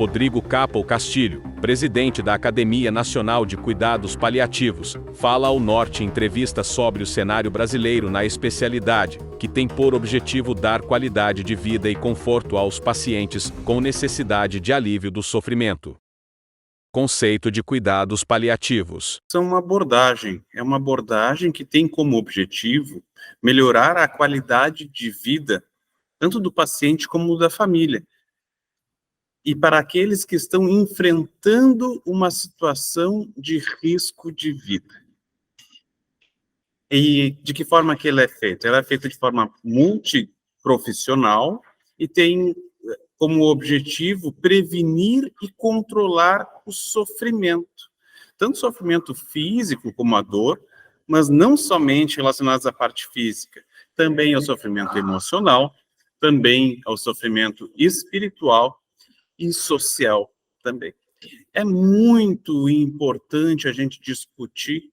Rodrigo Capel Castilho, presidente da Academia Nacional de Cuidados Paliativos, fala ao Norte em entrevista sobre o cenário brasileiro na especialidade, que tem por objetivo dar qualidade de vida e conforto aos pacientes com necessidade de alívio do sofrimento. Conceito de cuidados paliativos. É uma abordagem que tem como objetivo melhorar a qualidade de vida, tanto do paciente como da família. E para aqueles que estão enfrentando uma situação de risco de vida. E de que forma que ela é feita? Ela é feita de forma multiprofissional e tem como objetivo prevenir e controlar o sofrimento. Tanto sofrimento físico como a dor, mas não somente relacionados à parte física, também ao sofrimento emocional, também ao sofrimento espiritual e social também. É muito importante a gente discutir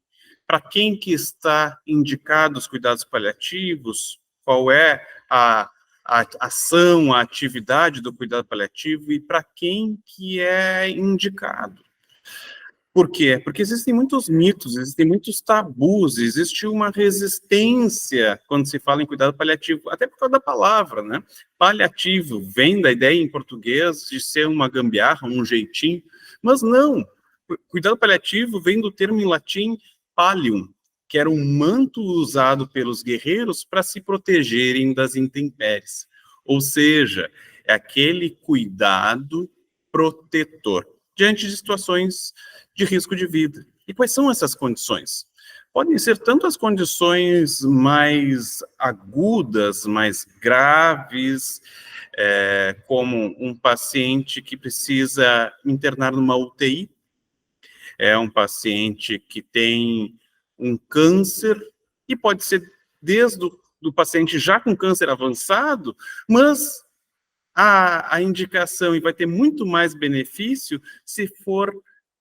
para quem que está indicado os cuidados paliativos, qual é a ação, a atividade do cuidado paliativo e para quem que é indicado. Por quê? Porque existem muitos mitos, existem muitos tabus, existe uma resistência quando se fala em cuidado paliativo, até por causa da palavra, né? Paliativo vem da ideia em português de ser uma gambiarra, um jeitinho, mas não. Cuidado paliativo vem do termo em latim pallium, que era um manto usado pelos guerreiros para se protegerem das intempéries. Ou seja, é aquele cuidado protetor diante de situações de risco de vida. E quais são essas condições? Podem ser tanto as condições mais agudas, mais graves, como um paciente que precisa internar numa UTI, é um paciente que tem um câncer, e pode ser desde o paciente já com câncer avançado, mas a indicação, e vai ter muito mais benefício se for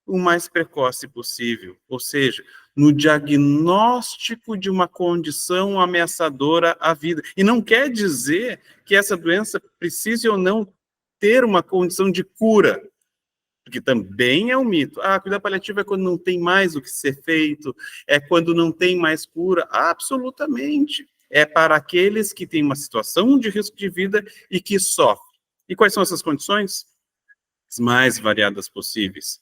o mais precoce possível, ou seja, no diagnóstico de uma condição ameaçadora à vida. E não quer dizer que essa doença precise ou não ter uma condição de cura, porque também é um mito. Cuidado paliativo é quando não tem mais o que ser feito, é quando não tem mais cura. Absolutamente. É para aqueles que têm uma situação de risco de vida e que sofrem. E quais são essas condições? As mais variadas possíveis.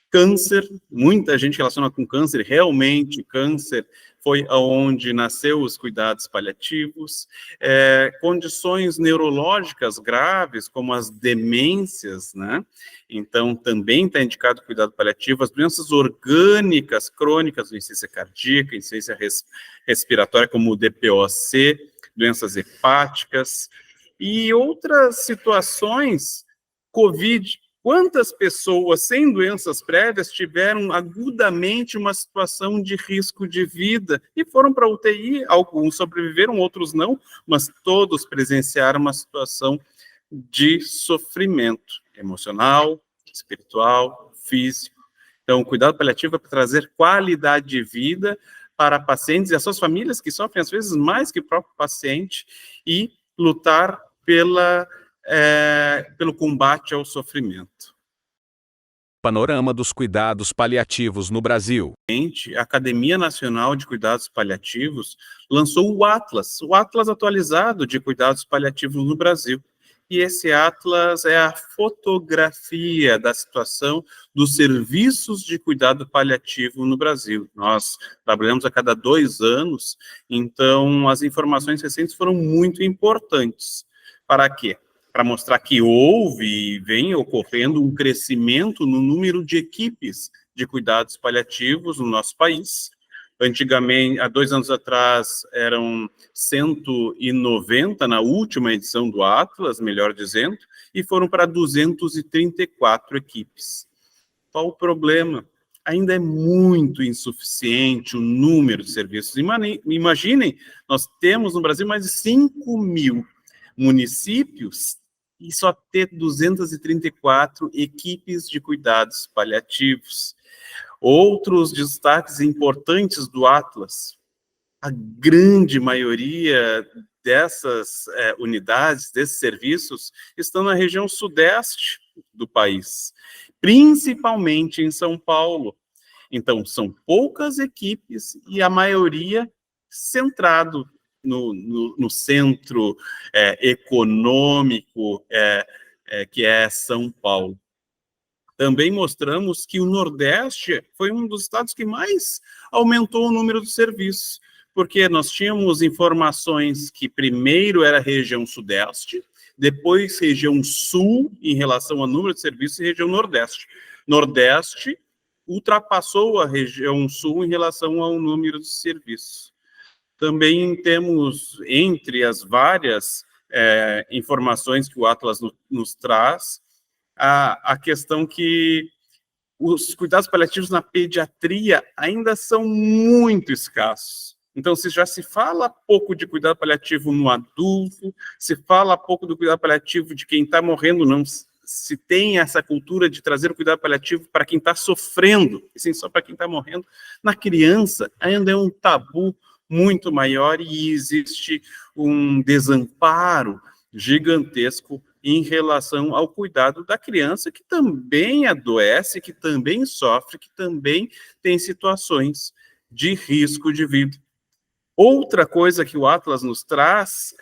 Câncer, muita gente relaciona com câncer, realmente câncer foi aonde nasceu os cuidados paliativos, condições neurológicas graves, como as demências, né? Então, também está indicado cuidado paliativo, as doenças orgânicas crônicas, insuficiência cardíaca, insuficiência respiratória, como o DPOC, doenças hepáticas, e outras situações, COVID. Quantas pessoas sem doenças prévias tiveram agudamente uma situação de risco de vida e foram para a UTI? Alguns sobreviveram, outros não, mas todos presenciaram uma situação de sofrimento emocional, espiritual, físico. Então, o cuidado paliativo é para trazer qualidade de vida para pacientes e as suas famílias, que sofrem às vezes mais que o próprio paciente, e lutar pelo combate ao sofrimento. Panorama dos cuidados paliativos no Brasil. A Academia Nacional de Cuidados Paliativos lançou o Atlas atualizado de cuidados paliativos no Brasil. E esse Atlas é a fotografia da situação dos serviços de cuidado paliativo no Brasil. Nós trabalhamos a cada 2 anos, então as informações recentes foram muito importantes. Para quê? Para mostrar que houve e vem ocorrendo um crescimento no número de equipes de cuidados paliativos no nosso país. Antigamente, há 2 anos atrás, eram 190 na última edição do Atlas, melhor dizendo, e foram para 234 equipes. Qual o problema? Ainda é muito insuficiente o número de serviços. Imaginem, nós temos no Brasil mais de 5.000 municípios e só ter 234 equipes de cuidados paliativos. Outros destaques importantes do Atlas: a grande maioria dessas unidades, desses serviços, estão na região sudeste, do país, principalmente em São Paulo. Então, são poucas equipes e a maioria centrado no centro econômico, que é São Paulo. Também mostramos que o Nordeste foi um dos estados que mais aumentou o número de serviços, porque nós tínhamos informações que primeiro era a região Sudeste, depois região Sul, em relação ao número de serviços, e região Nordeste. Nordeste ultrapassou a região Sul em relação ao número de serviços. Também temos, entre as várias informações que o Atlas nos traz, a questão que os cuidados paliativos na pediatria ainda são muito escassos. Então, já se fala pouco de cuidado paliativo no adulto, se fala pouco do cuidado paliativo de quem está morrendo, não se tem essa cultura de trazer o cuidado paliativo para quem está sofrendo, e sim só para quem está morrendo. Na criança, ainda é um tabu muito maior e existe um desamparo gigantesco em relação ao cuidado da criança, que também adoece, que também sofre, que também tem situações de risco de vida. Outra coisa que o Atlas nos traz,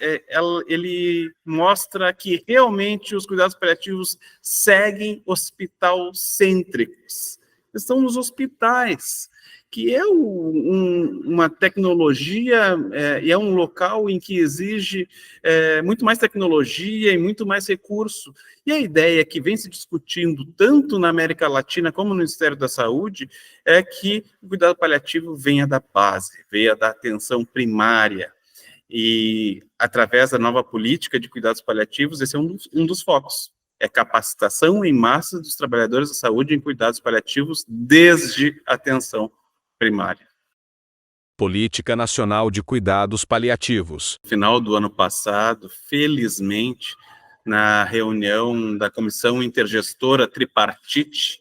ele mostra que realmente os cuidados paliativos seguem hospital-cêntricos. Estão nos hospitais, que é uma tecnologia, e é um local em que exige muito mais tecnologia e muito mais recurso. E a ideia que vem se discutindo tanto na América Latina como no Ministério da Saúde é que o cuidado paliativo venha da base, venha da atenção primária. E, através da nova política de cuidados paliativos, esse é um dos focos. É capacitação em massa dos trabalhadores da saúde em cuidados paliativos desde a atenção primária. Política Nacional de Cuidados Paliativos. No final do ano passado, felizmente, na reunião da Comissão Intergestora Tripartite,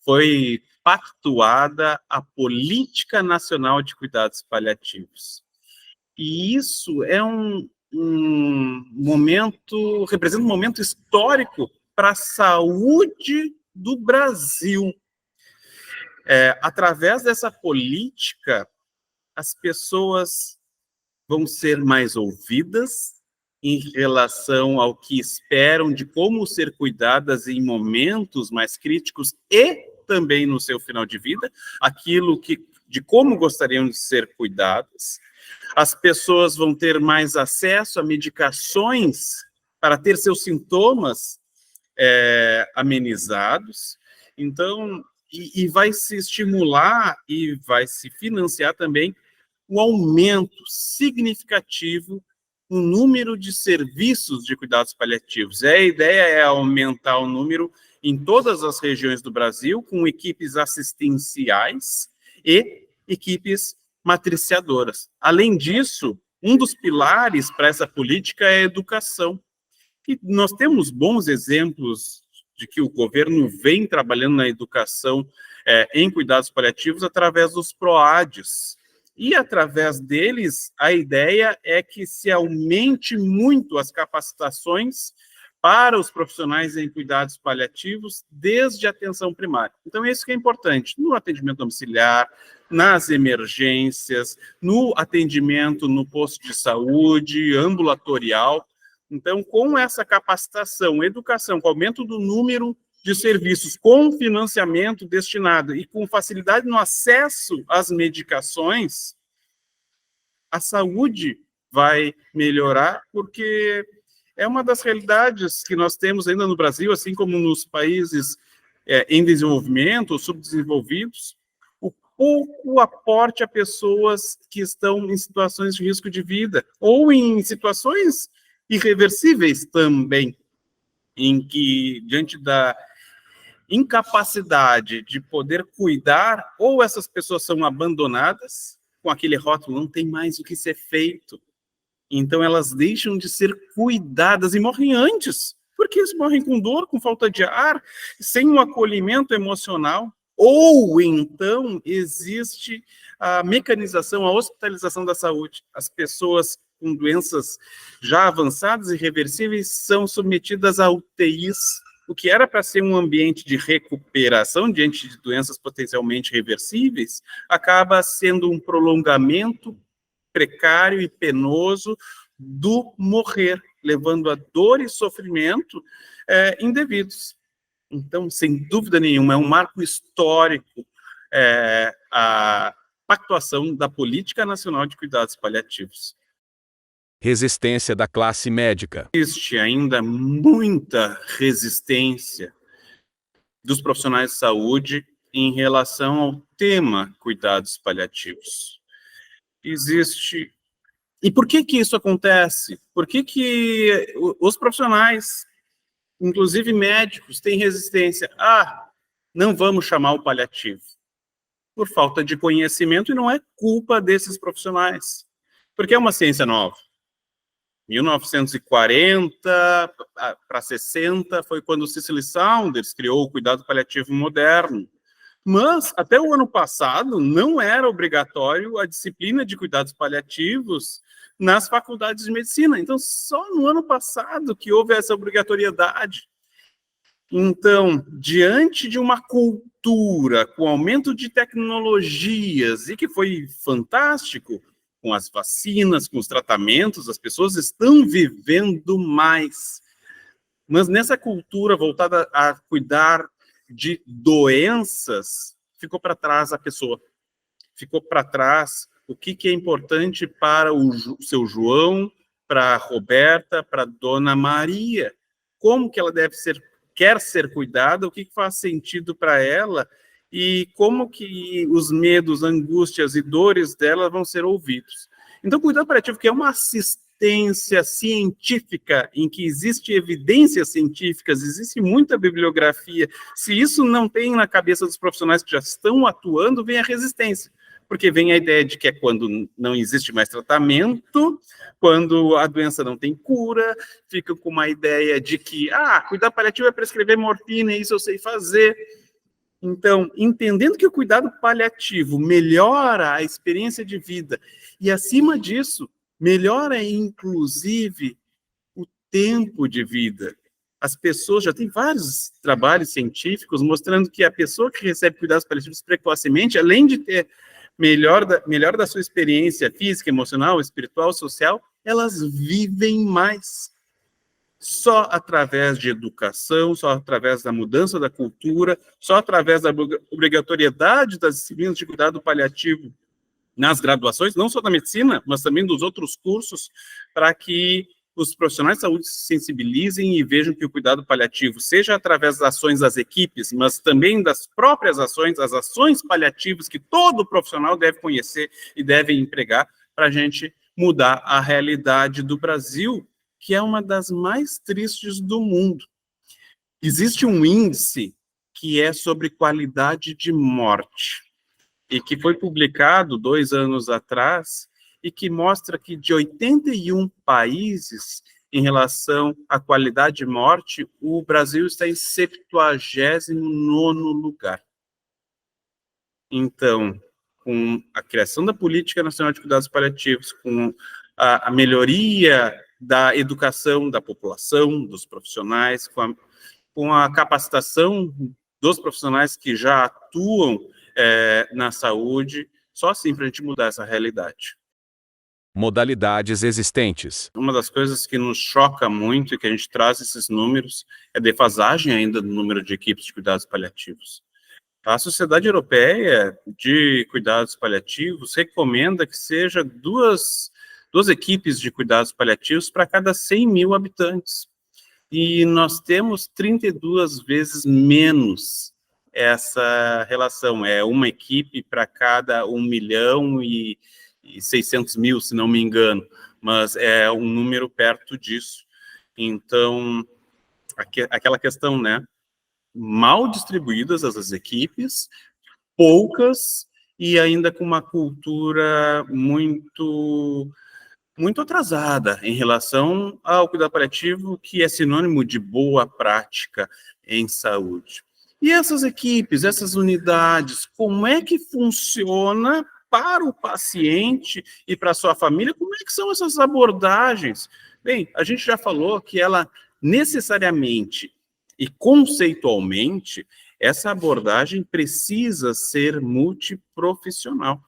foi pactuada a Política Nacional de Cuidados Paliativos. E isso é representa um momento histórico para a saúde do Brasil. Através dessa política, as pessoas vão ser mais ouvidas em relação ao que esperam de como ser cuidadas em momentos mais críticos e também no seu final de vida, de como gostariam de ser cuidadas. As pessoas vão ter mais acesso a medicações para ter seus sintomas amenizados. Então, e vai se estimular e vai se financiar também um aumento significativo no número de serviços de cuidados paliativos. A ideia é aumentar o número em todas as regiões do Brasil, com equipes assistenciais e equipes matriciadoras. Além disso, um dos pilares para essa política é a educação. E nós temos bons exemplos de que o governo vem trabalhando na educação em cuidados paliativos através dos PROADs. E, através deles, a ideia é que se aumente muito as capacitações para os profissionais em cuidados paliativos desde a atenção primária. Então, isso que é importante, no atendimento domiciliar, nas emergências, no atendimento no posto de saúde, ambulatorial. Então, com essa capacitação, educação, com aumento do número de serviços, com financiamento destinado e com facilidade no acesso às medicações, a saúde vai melhorar, porque é uma das realidades que nós temos ainda no Brasil, assim como nos países em desenvolvimento, ou subdesenvolvidos, o pouco aporte a pessoas que estão em situações de risco de vida, ou em situações irreversíveis também, em que, diante da incapacidade de poder cuidar, ou essas pessoas são abandonadas, com aquele rótulo, não tem mais o que ser feito. Então, elas deixam de ser cuidadas e morrem antes, porque eles morrem com dor, com falta de ar, sem um acolhimento emocional. Ou, então, existe a mecanização, a hospitalização da saúde. As pessoas com doenças já avançadas e irreversíveis são submetidas a UTIs, o que era para ser um ambiente de recuperação diante de doenças potencialmente reversíveis, acaba sendo um prolongamento precário e penoso do morrer, levando a dor e sofrimento indevidos. Então, sem dúvida nenhuma, é um marco histórico a pactuação da Política Nacional de Cuidados Paliativos. Resistência da classe médica. Existe ainda muita resistência dos profissionais de saúde em relação ao tema cuidados paliativos. Existe... E por que isso acontece? Por que os profissionais, inclusive médicos, têm resistência? Não vamos chamar o paliativo. Por falta de conhecimento, e não é culpa desses profissionais, porque é uma ciência nova. 1940 para 60 foi quando o Cicely Saunders criou o cuidado paliativo moderno. Mas, até o ano passado, não era obrigatório a disciplina de cuidados paliativos nas faculdades de medicina. Então, só no ano passado que houve essa obrigatoriedade. Então, diante de uma cultura com aumento de tecnologias, e que foi fantástico, com as vacinas, com os tratamentos, as pessoas estão vivendo mais. Mas nessa cultura voltada a cuidar de doenças, ficou para trás a pessoa. Ficou para trás o que é importante para o seu João, para a Roberta, para a Dona Maria. Como que ela quer ser cuidada, o que faz sentido para ela, e como que os medos, angústias e dores dela vão ser ouvidos. Então, o cuidado paliativo, que é uma assistência científica, em que existe evidências científicas, existe muita bibliografia. Se isso não tem na cabeça dos profissionais que já estão atuando, vem a resistência. Porque vem a ideia de que é quando não existe mais tratamento, quando a doença não tem cura, fica com uma ideia de que, cuidado paliativo é prescrever morfina, isso eu sei fazer. Então, entendendo que o cuidado paliativo melhora a experiência de vida e, acima disso, melhora, inclusive, o tempo de vida. As pessoas, já tem vários trabalhos científicos mostrando que a pessoa que recebe cuidados paliativos precocemente, além de ter melhor da sua experiência física, emocional, espiritual, social, elas vivem mais. Só através de educação, só através da mudança da cultura, só através da obrigatoriedade das disciplinas de cuidado paliativo nas graduações, não só da medicina, mas também dos outros cursos, para que os profissionais de saúde se sensibilizem e vejam que o cuidado paliativo, seja através das ações das equipes, mas também das próprias ações, as ações paliativas que todo profissional deve conhecer e deve empregar para a gente mudar a realidade do Brasil, que é uma das mais tristes do mundo. Existe um índice que é sobre qualidade de morte, e que foi publicado 2 anos atrás, e que mostra que de 81 países, em relação à qualidade de morte, o Brasil está em 79º lugar. Então, com a criação da Política Nacional de Cuidados Paliativos, com a melhoria da educação da população, dos profissionais, com a capacitação dos profissionais que já atuam na saúde, só assim para a gente mudar essa realidade. Modalidades existentes. Uma das coisas que nos choca muito e que a gente traz esses números é a defasagem ainda do número de equipes de cuidados paliativos. A Sociedade Europeia de Cuidados Paliativos recomenda que seja duas equipes de cuidados paliativos para cada 100 mil habitantes. E nós temos 32 vezes menos essa relação. É uma equipe para cada 1.600.000, se não me engano. Mas é um número perto disso. Então, aquela questão, né? Mal distribuídas as equipes, poucas, e ainda com uma cultura muito atrasada em relação ao cuidado paliativo, que é sinônimo de boa prática em saúde. E essas equipes, essas unidades, como é que funciona para o paciente e para a sua família? Como é que são essas abordagens? Bem, a gente já falou que ela necessariamente E, conceitualmente, essa abordagem precisa ser multiprofissional.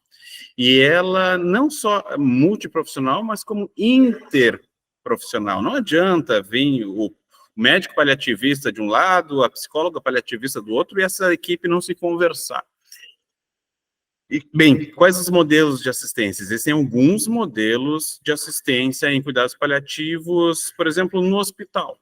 E ela não só multiprofissional, mas como interprofissional. Não adianta vir o médico paliativista de um lado, a psicóloga paliativista do outro, e essa equipe não se conversar. E, bem, quais os modelos de assistência? Existem alguns modelos de assistência em cuidados paliativos, por exemplo, no hospital.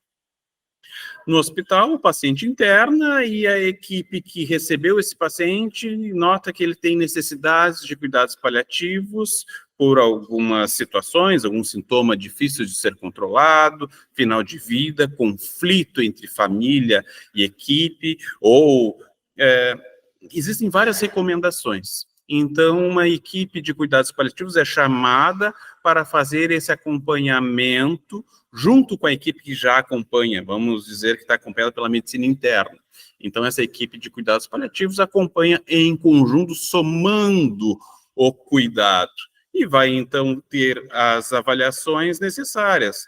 No hospital, o paciente interna e a equipe que recebeu esse paciente nota que ele tem necessidades de cuidados paliativos por algumas situações, algum sintoma difícil de ser controlado, final de vida, conflito entre família e equipe, ou existem várias recomendações. Então, uma equipe de cuidados paliativos é chamada para fazer esse acompanhamento junto com a equipe que já acompanha, vamos dizer que está acompanhada pela medicina interna. Então, essa equipe de cuidados paliativos acompanha em conjunto, somando o cuidado, e vai, então, ter as avaliações necessárias.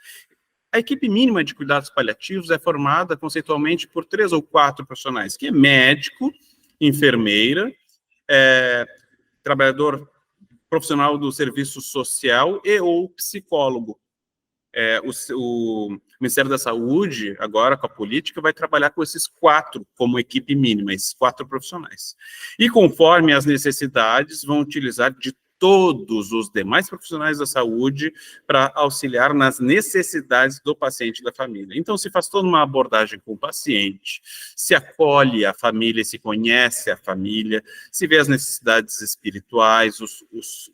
A equipe mínima de cuidados paliativos é formada conceitualmente por 3 ou 4 profissionais, que é médico, enfermeira, trabalhador profissional do serviço social e ou psicólogo. O Ministério da Saúde, agora com a política, vai trabalhar com esses 4 como equipe mínima, esses 4 profissionais. E conforme as necessidades, vão utilizar de todos os demais profissionais da saúde para auxiliar nas necessidades do paciente e da família. Então, se faz toda uma abordagem com o paciente, se acolhe a família, se conhece a família, se vê as necessidades espirituais,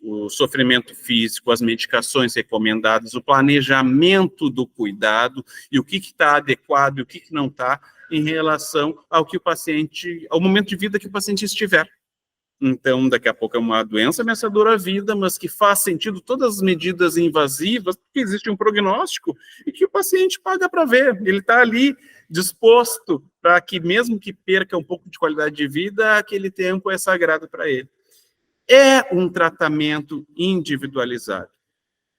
o sofrimento físico, as medicações recomendadas, o planejamento do cuidado e o que está adequado e o que não está em relação ao que o paciente, ao momento de vida que o paciente estiver. Então, daqui a pouco é uma doença ameaçadora à vida, mas que faz sentido todas as medidas invasivas, porque existe um prognóstico e que o paciente paga para ver. Ele está ali disposto para que, mesmo que perca um pouco de qualidade de vida, aquele tempo é sagrado para ele. É um tratamento individualizado.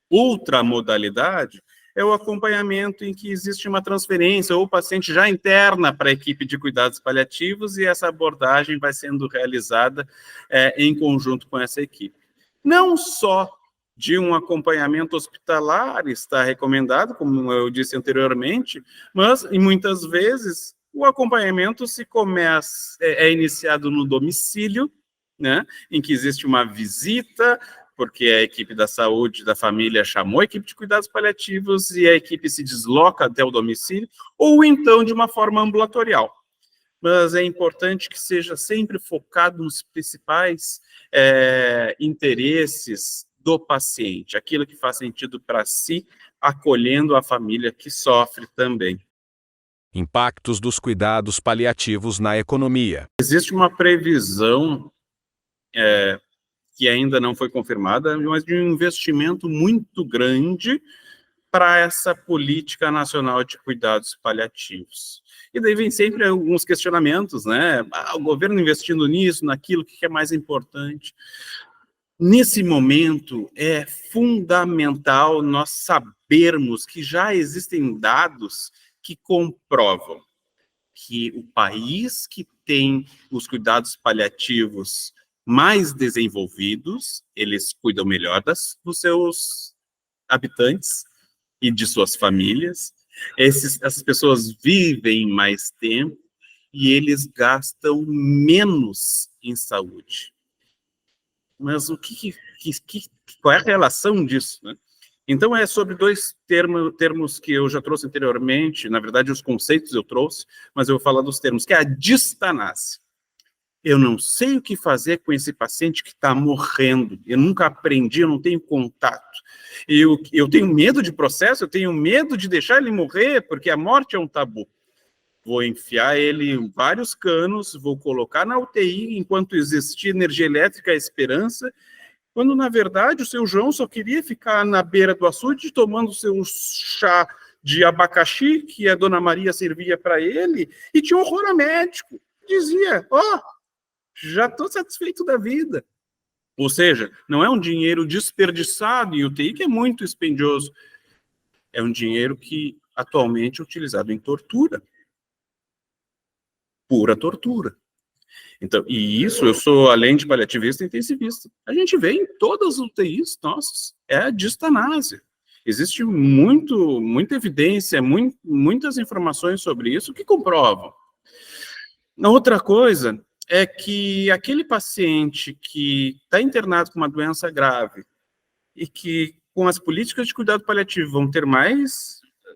Outra modalidade é o acompanhamento em que existe uma transferência, ou o paciente já interna para a equipe de cuidados paliativos e essa abordagem vai sendo realizada em conjunto com essa equipe. Não só de um acompanhamento hospitalar está recomendado, como eu disse anteriormente, mas, e muitas vezes, o acompanhamento é iniciado no domicílio, né, em que existe uma visita, porque a equipe da saúde da família chamou a equipe de cuidados paliativos e a equipe se desloca até o domicílio, ou então de uma forma ambulatorial. Mas é importante que seja sempre focado nos principais interesses do paciente, aquilo que faz sentido para si, acolhendo a família que sofre também. Impactos dos cuidados paliativos na economia. Existe uma previsão que ainda não foi confirmada, mas de um investimento muito grande para essa política nacional de cuidados paliativos. E daí vem sempre alguns questionamentos, né? O governo investindo nisso, naquilo, o que é mais importante? Nesse momento, é fundamental nós sabermos que já existem dados que comprovam que o país que tem os cuidados paliativos mais desenvolvidos, eles cuidam melhor dos seus habitantes e de suas famílias. Essas pessoas vivem mais tempo e eles gastam menos em saúde. Mas qual é a relação disso, né? Então, é sobre 2 termos que eu já trouxe anteriormente, na verdade, os conceitos eu trouxe, mas eu vou falar dos termos, que é a distanásia. Eu não sei o que fazer com esse paciente que está morrendo, eu nunca aprendi, eu não tenho contato. Eu tenho medo de processo, eu tenho medo de deixar ele morrer, porque a morte é um tabu. Vou enfiar ele em vários canos, vou colocar na UTI, enquanto existir energia elétrica, a esperança, quando, na verdade, o seu João só queria ficar na beira do açude tomando seu chá de abacaxi, que a dona Maria servia para ele, e tinha horror a médico. Dizia, já estou satisfeito da vida. Ou seja, não é um dinheiro desperdiçado em UTI, que é muito dispendioso. É um dinheiro que atualmente é utilizado em tortura. pura tortura. Então, e isso, eu sou, além de paliativista, intensivista. A gente vê em todas as UTIs nossas, é a distanásia. Existe muita evidência, muitas informações sobre isso que comprovam. Outra coisa é que aquele paciente que está internado com uma doença grave e que, com as políticas de cuidado paliativo,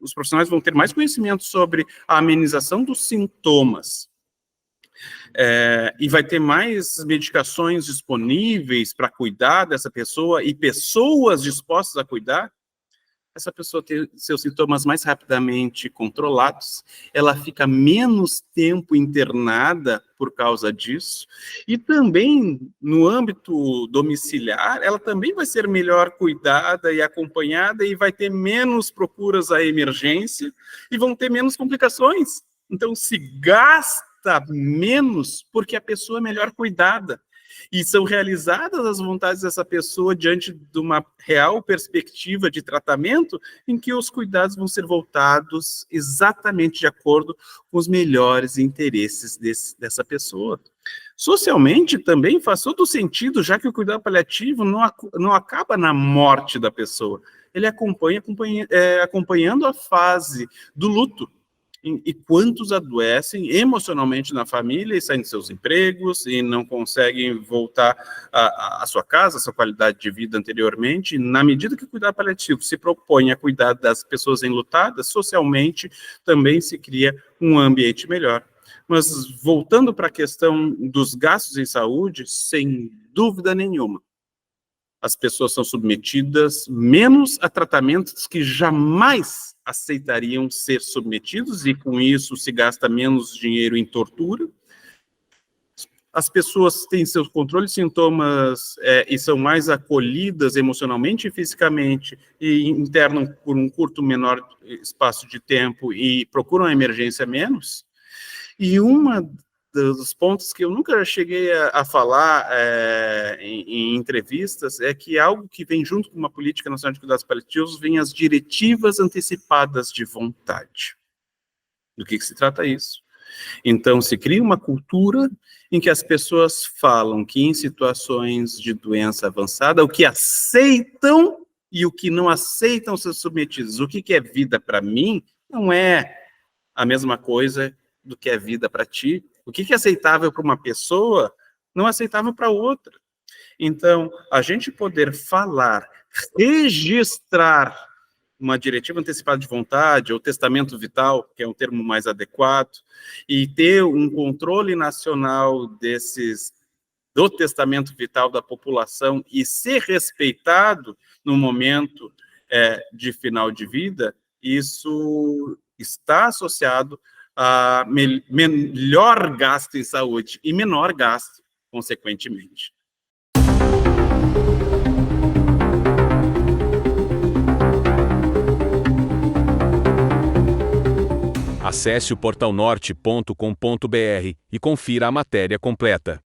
os profissionais vão ter mais conhecimento sobre a amenização dos sintomas, e vai ter mais medicações disponíveis para cuidar dessa pessoa e pessoas dispostas a cuidar, essa pessoa tem seus sintomas mais rapidamente controlados, ela fica menos tempo internada por causa disso, e também no âmbito domiciliar, ela também vai ser melhor cuidada e acompanhada e vai ter menos procuras à emergência e vão ter menos complicações. Então, se gasta menos porque a pessoa é melhor cuidada. E são realizadas as vontades dessa pessoa diante de uma real perspectiva de tratamento em que os cuidados vão ser voltados exatamente de acordo com os melhores interesses dessa pessoa. Socialmente também faz todo sentido, já que o cuidado paliativo não acaba na morte da pessoa, ele acompanhando a fase do luto. E quantos adoecem emocionalmente na família e saem de seus empregos e não conseguem voltar à sua casa, à sua qualidade de vida anteriormente. Na medida que o cuidado paliativo se propõe a cuidar das pessoas enlutadas, socialmente também se cria um ambiente melhor. Mas voltando para a questão dos gastos em saúde, sem dúvida nenhuma, as pessoas são submetidas menos a tratamentos que jamais aceitariam ser submetidos, e com isso se gasta menos dinheiro em tortura. As pessoas têm seus controles de sintomas e são mais acolhidas emocionalmente e fisicamente, e internam por um menor espaço de tempo e procuram a emergência menos. E uma dos pontos que eu nunca cheguei a falar em entrevistas é que algo que vem junto com uma política nacional de cuidados paliativos vem as diretivas antecipadas de vontade. Do que se trata isso? Então, se cria uma cultura em que as pessoas falam que em situações de doença avançada, o que aceitam e o que não aceitam ser submetidos. O que é vida para mim não é a mesma coisa do que é vida para ti. O que é aceitável para uma pessoa, não é aceitável para outra. Então, a gente poder falar, registrar uma diretiva antecipada de vontade, ou testamento vital, que é um termo mais adequado, e ter um controle nacional do testamento vital da população e ser respeitado no momento de final de vida, isso está associado a melhor gasto em saúde e menor gasto, consequentemente. Acesse o portalnorte.com.br e confira a matéria completa.